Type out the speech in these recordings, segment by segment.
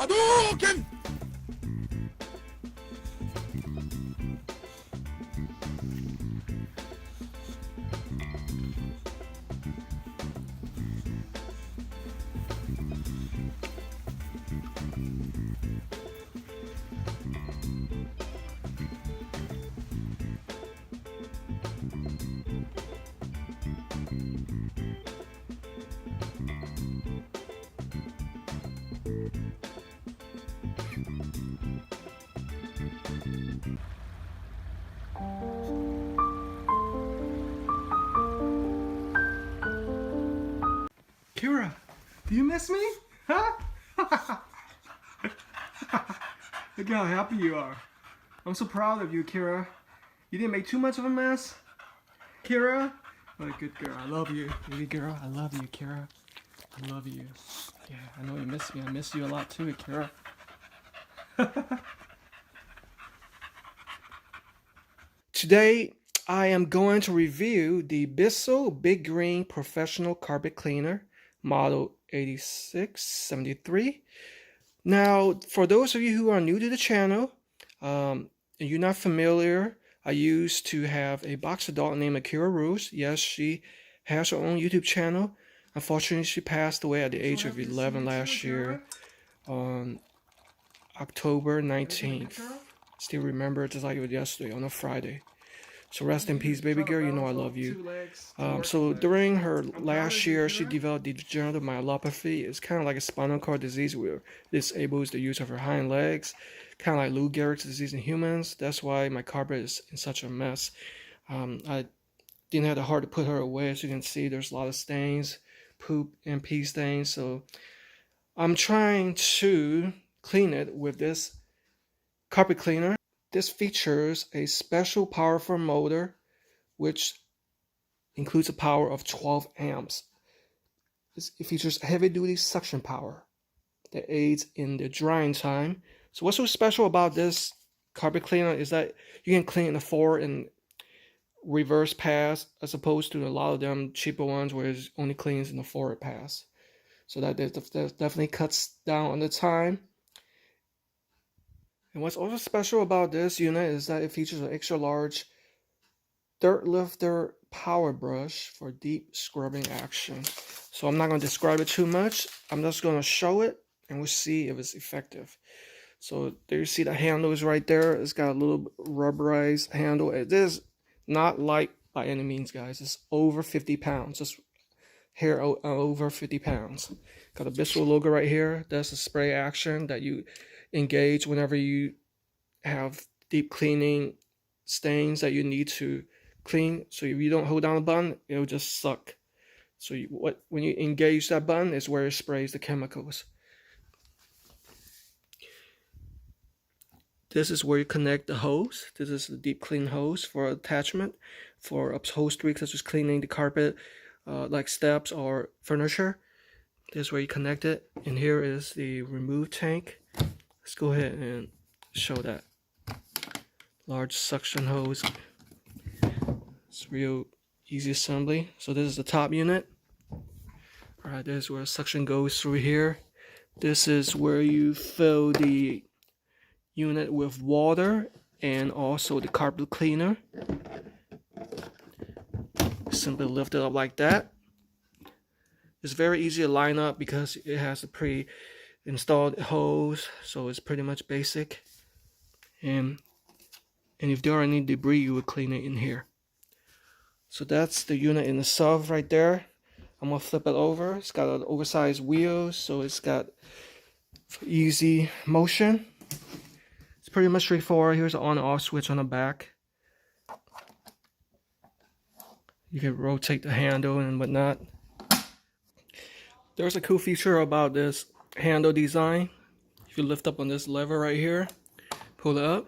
Hadouken! Kira, do you miss me? Huh? Look how happy you are. I'm so proud of you, Kira. You didn't make too much of a mess? Kira? What a good girl. I love you. Baby girl, I love you, Kira. I love you. Yeah, I know you miss me. I miss you a lot too, Kira. Today, I am going to review the BIssell Big Green Professional Carpet Cleaner, model 8673. Now, for those of you who are new to the channel, and you're not familiar, I used to have a boxer dog named Akira Rose. Yes, she has her own YouTube channel. Unfortunately, she passed away at the age of 11 last year on October 19th. Still remember it just like it was yesterday on a Friday. So rest in peace, baby girl. You know I love you. So during her last year, she developed degenerative myelopathy. It's kind of like a spinal cord disease where it disables the use of her hind legs, kind of like Lou Gehrig's disease in humans. That's why my carpet is in such a mess. I didn't have the heart to put her away. As you can see, there's a lot of stains, poop and pee stains. So I'm trying to clean it with this carpet cleaner. This features a special powerful motor which includes a power of 12 amps. It features heavy-duty suction power that aids in the drying time. So what's so special about this carpet cleaner is that you can clean the forward and reverse pass as opposed to a lot of them cheaper ones where it only cleans in the forward pass. So that definitely cuts down on the time. And what's also special about this unit is that it features an extra large dirt lifter power brush for deep scrubbing action. So I'm not going to describe it too much. I'm just going to show it and we'll see if it's effective. So there you see the handle is right there. It's got a little rubberized handle. It is not light by any means, guys. It's over 50 pounds. Just hair over 50 pounds. Got a BIssell logo right here. That's the spray action that you engage whenever you have deep cleaning stains that you need to clean. So if you don't hold down the button, it'll just suck. So when you engage that button is where it sprays the chemicals. This is where you connect the hose. This is the deep clean hose for attachment for upholstery, such as cleaning the carpet, like steps or furniture. This is where you connect it. And here is the remove tank. Let's go ahead and show that. Large suction hose. It's real easy assembly. So this is the top unit. Alright, this is where suction goes through here. This is where you fill the unit with water and also the carpet cleaner. Simply lift it up like that. It's very easy to line up because it has a pre-installed hose, so it's pretty much basic. And if there are any debris, you would clean it in here. So that's the unit in itself right there. I'm gonna flip it over. It's got an oversized wheel, so it's got easy motion. It's pretty much straightforward. Here's an on and off switch on the back. You can rotate the handle and whatnot. There's a cool feature about this handle design. If you lift up on this lever right here, pull it up,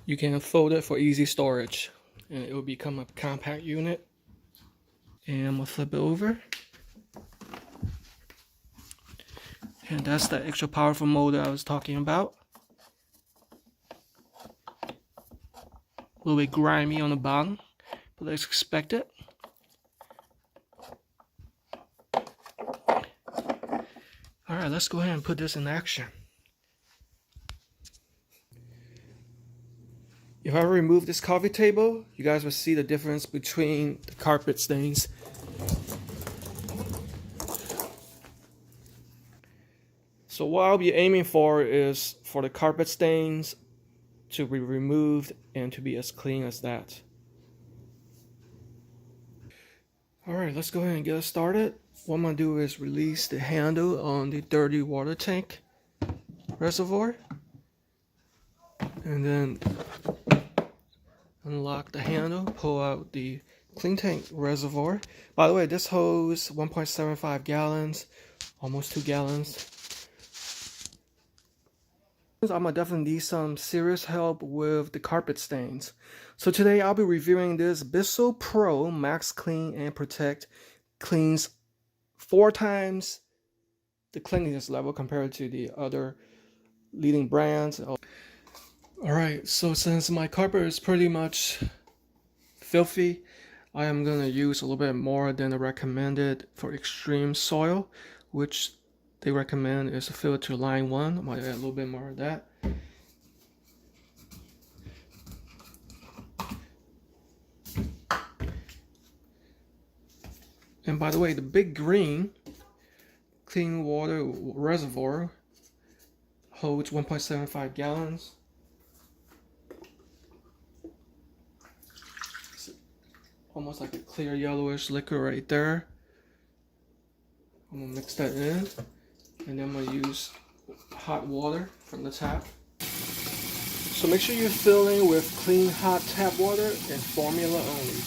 you can fold it for easy storage. And it will become a compact unit. And I'm gonna flip it over. And that's the extra powerful motor I was talking about. A little bit grimy on the bottom, but let's expect it. Alright, let's go ahead and put this in action. If I remove this coffee table, you guys will see the difference between the carpet stains. So what I'll be aiming for is for the carpet stains to be removed and to be as clean as that. Alright, let's go ahead and get started. What I'm going to do is release the handle on the dirty water tank reservoir. And then unlock the handle, pull out the clean tank reservoir. By the way, this holds 1.75 gallons, almost 2 gallons. I'm gonna definitely need some serious help with the carpet stains. So today I'll be reviewing this BIssell Pro Max Clean and Protect. Cleans 4 times the cleanliness level compared to the other leading brands. Alright, so since my carpet is pretty much filthy, I am gonna use a little bit more than the recommended for extreme soil, which they recommend is filled to line 1. I might add a little bit more of that. And by the way, the big green clean water reservoir holds 1.75 gallons. It's almost like a clear yellowish liquor right there. I'm gonna mix that in. And then I'm going to use hot water from the tap. So make sure you're filling with clean hot tap water and formula only.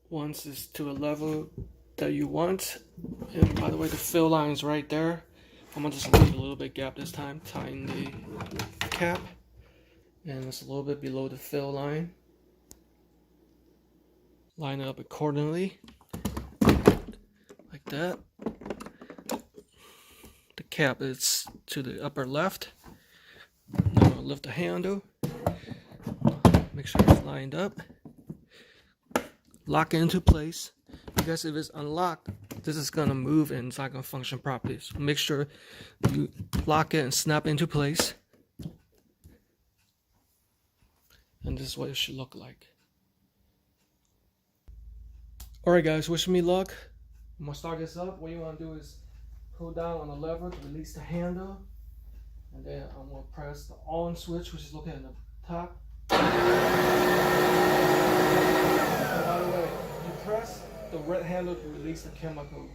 Once it's to a level that you want, and by the way, the fill line is right there. I'm gonna just leave a little bit gap this time, tying the cap, and it's a little bit below the fill line. Line it up accordingly, like that. The cap is to the upper left. Now I'll lift the handle, make sure it's lined up. Lock it into place, because if it's unlocked, this is going to move and it's not going to function properly. So make sure you lock it and snap into place. And this is what it should look like. Alright guys, wish me luck. I'm going to start this up. What you want to do is pull down on the lever to release the handle. And then I'm going to press the on switch, which is located at the top. By the way, you press the red handle to release the chemical.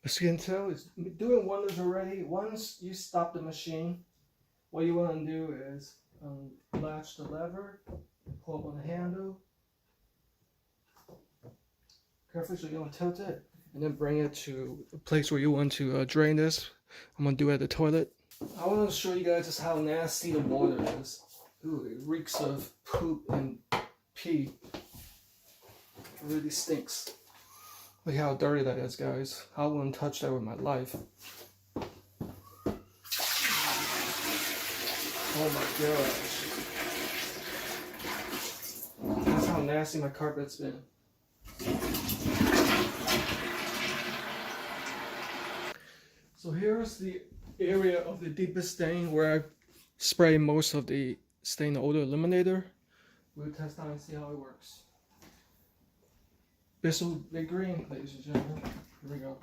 As you can tell, it's doing wonders already. Once you stop the machine, what you want to do is latch the lever, pull up on the handle, carefully so you don't tilt it, and then bring it to a place where you want to drain this. I'm going to do it at the toilet. I want to show you guys just how nasty the water is. Ooh, it reeks of poop and pee. It really stinks. Look how dirty that is, guys. I wouldn't touch that with my life. Oh my gosh. That's how nasty my carpet's been. So here's the area of the deepest stain where I spray most of the stain odor eliminator. We'll test out and see how it works. BIssell Big Green, ladies and gentlemen. Here we go.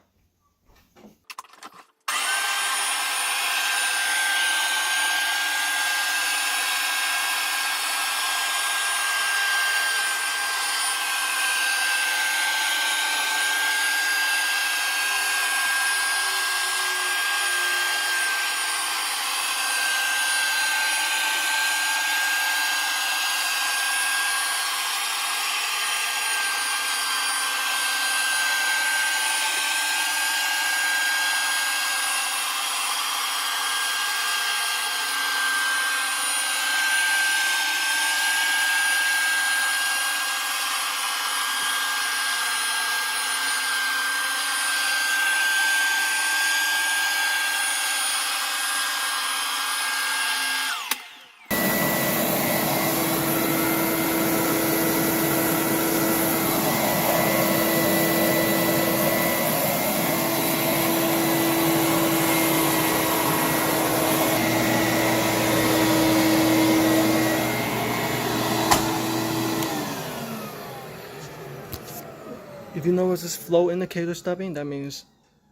If you notice this flow indicator stopping, that means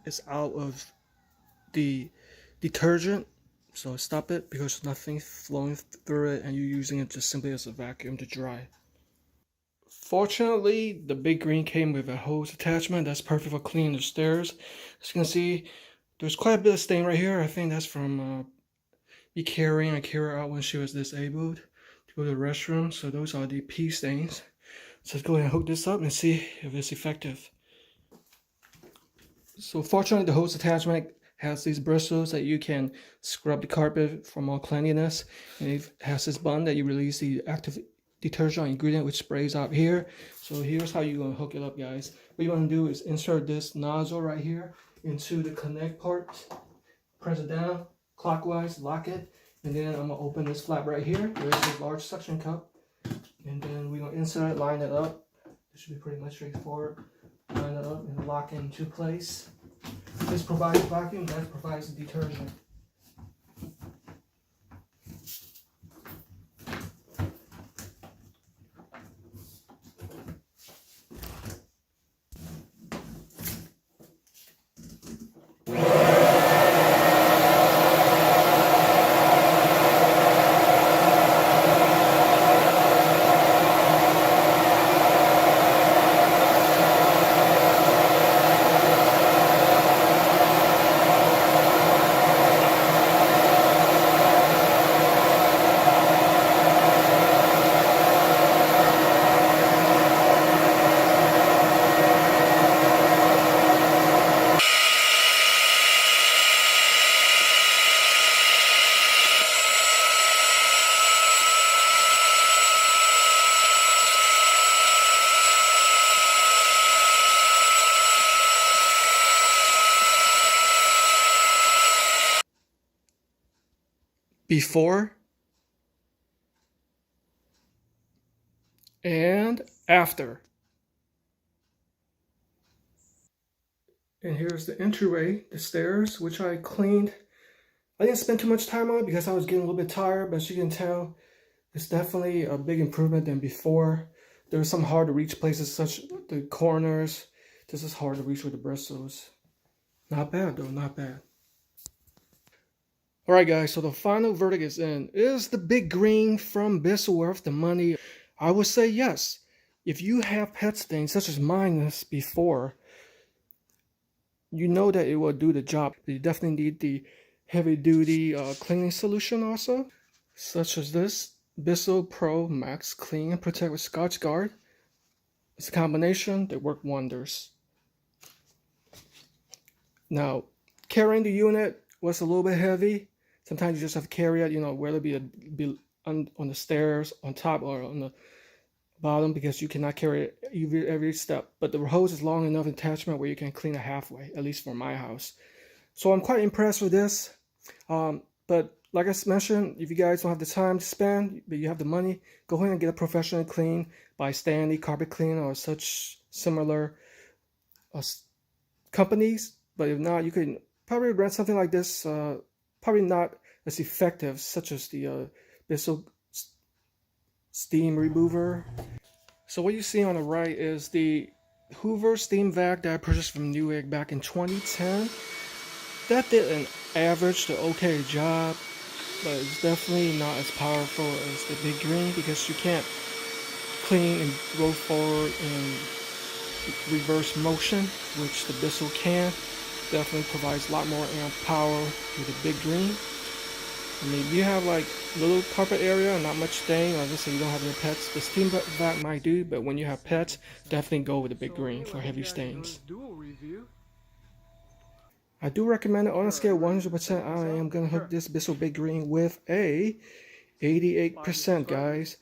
it's out of the detergent. So stop it because nothing's flowing through it and you're using it just simply as a vacuum to dry. Fortunately, the Big Green came with a hose attachment that's perfect for cleaning the stairs. As you can see, there's quite a bit of stain right here. I think that's from me carrying Akira out when she was disabled to go to the restroom. So those are the pee stains. So let's go ahead and hook this up and see if it's effective. So fortunately, the hose attachment has these bristles that you can scrub the carpet for more cleanliness. And it has this button that you release the active detergent ingredient, which sprays out here. So here's how you're going to hook it up, guys. What you want to do is insert this nozzle right here into the connect part. Press it down clockwise, lock it. And then I'm going to open this flap right here. There's a large suction cup. And then we're going to insert it, line it up. This should be pretty much straightforward. Line it up and lock it into place. This provides vacuum, that provides the detergent. Before and after. And here's the entryway, the stairs, which I cleaned. I didn't spend too much time on it because I was getting a little bit tired, but as you can tell, it's definitely a big improvement than before. There were some hard to reach places, such the corners. This is hard to reach with the bristles. Not bad though, not bad. Alright guys, so the final verdict is in. Is the Big Green from BIssell worth the money? I would say yes. If you have pet stains such as mine this before, you know that it will do the job. But you definitely need the heavy-duty cleaning solution also, such as this BIssell Pro Max Clean and Protect with Scotch Guard. It's a combination that work wonders. Now, carrying the unit was a little bit heavy. Sometimes you just have to carry it, whether it be on the stairs, on top, or on the bottom, because you cannot carry it every step. But the hose is long enough attachment where you can clean it halfway, at least for my house. So I'm quite impressed with this. But like I mentioned, if you guys don't have the time to spend, but you have the money, go ahead and get a professional clean by Stanley Carpet Cleaner or such similar companies. But if not, you can probably rent something like this. Probably not as effective, such as the BIssell steam remover. So what you see on the right is the Hoover steam vac that I purchased from Newegg back in 2010. That did an average to okay job, but it's definitely not as powerful as the Big Green because you can't clean and roll forward in reverse motion, which the BIssell can. Definitely provides a lot more amp power with the Big Green. I mean, if you have like little carpet area and not much stain, or let's say you don't have any pets, the steam vac might do, but when you have pets, definitely go with the Big Green for heavy stains. I do recommend it on a scale of 100%. I am going to hook this BIssell Big Green with a 88%, guys.